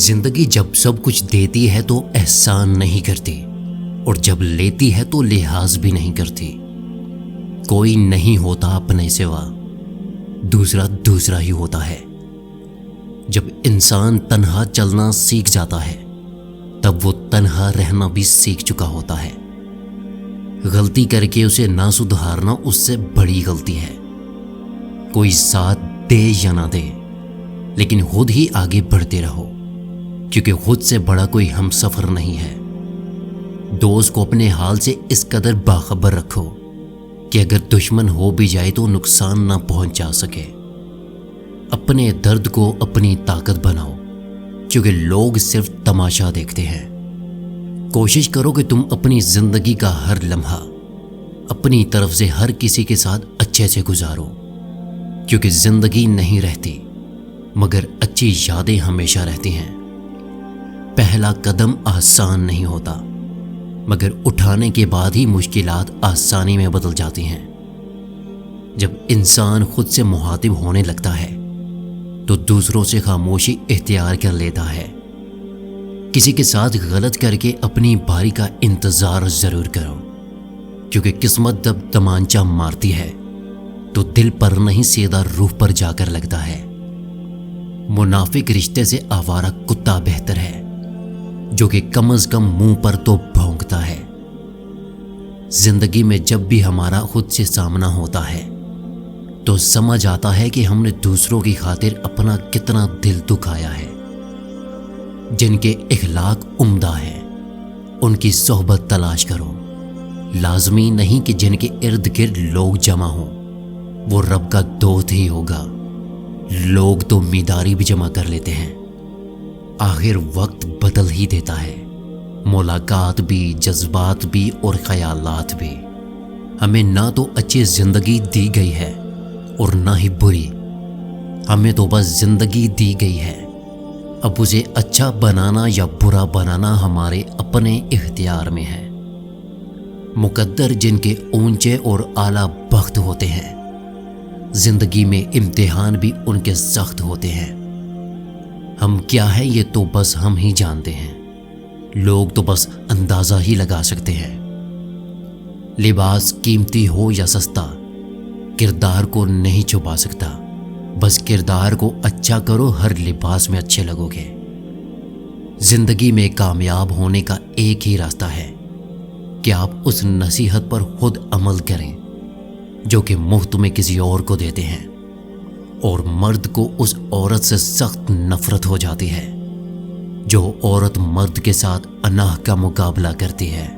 زندگی جب سب کچھ دیتی ہے تو احسان نہیں کرتی، اور جب لیتی ہے تو لحاظ بھی نہیں کرتی۔ کوئی نہیں ہوتا اپنے سوا، دوسرا ہی ہوتا ہے۔ جب انسان تنہا چلنا سیکھ جاتا ہے تب وہ تنہا رہنا بھی سیکھ چکا ہوتا ہے۔ غلطی کر کے اسے نہ سدھارنا اس سے بڑی غلطی ہے۔ کوئی ساتھ دے یا نہ دے، لیکن خود ہی آگے بڑھتے رہو، کیونکہ خود سے بڑا کوئی ہم سفر نہیں ہے۔ دوست کو اپنے حال سے اس قدر باخبر رکھو کہ اگر دشمن ہو بھی جائے تو نقصان نہ پہنچا سکے۔ اپنے درد کو اپنی طاقت بناؤ، کیونکہ لوگ صرف تماشا دیکھتے ہیں۔ کوشش کرو کہ تم اپنی زندگی کا ہر لمحہ اپنی طرف سے ہر کسی کے ساتھ اچھے سے گزارو، کیونکہ زندگی نہیں رہتی مگر اچھی یادیں ہمیشہ رہتی ہیں۔ پہلا قدم آسان نہیں ہوتا، مگر اٹھانے کے بعد ہی مشکلات آسانی میں بدل جاتی ہیں۔ جب انسان خود سے مخاطب ہونے لگتا ہے تو دوسروں سے خاموشی اختیار کر لیتا ہے۔ کسی کے ساتھ غلط کر کے اپنی باری کا انتظار ضرور کرو، کیونکہ قسمت جب تمانچہ مارتی ہے تو دل پر نہیں سیدھا روح پر جا کر لگتا ہے۔ منافق رشتے سے آوارہ کتا بہتر ہے، جو کہ کم از کم منہ پر تو بھونکتا ہے۔ زندگی میں جب بھی ہمارا خود سے سامنا ہوتا ہے تو سمجھ آتا ہے کہ ہم نے دوسروں کی خاطر اپنا کتنا دل دکھایا ہے۔ جن کے اخلاق عمدہ ہیں ان کی صحبت تلاش کرو۔ لازمی نہیں کہ جن کے ارد گرد لوگ جمع ہوں وہ رب کا دوست ہی ہوگا۔ لوگ تو امیداری بھی جمع کر لیتے ہیں، آخر وقت بدل ہی دیتا ہے۔ ملاقات بھی، جذبات بھی اور خیالات بھی۔ ہمیں نہ تو اچھی زندگی دی گئی ہے اور نہ ہی بری، ہمیں تو بس زندگی دی گئی ہے۔ اب اسے اچھا بنانا یا برا بنانا ہمارے اپنے اختیار میں ہے۔ مقدر جن کے اونچے اور اعلیٰ بخت ہوتے ہیں، زندگی میں امتحان بھی ان کے سخت ہوتے ہیں۔ ہم کیا ہیں یہ تو بس ہم ہی جانتے ہیں، لوگ تو بس اندازہ ہی لگا سکتے ہیں۔ لباس قیمتی ہو یا سستا، کردار کو نہیں چھپا سکتا۔ بس کردار کو اچھا کرو، ہر لباس میں اچھے لگو گے۔ زندگی میں کامیاب ہونے کا ایک ہی راستہ ہے کہ آپ اس نصیحت پر خود عمل کریں جو کہ مفت میں کسی اور کو دیتے ہیں، اور مرد کو اس عورت سے سخت نفرت ہو جاتی ہے جو عورت مرد کے ساتھ اناہ کا مقابلہ کرتی ہے۔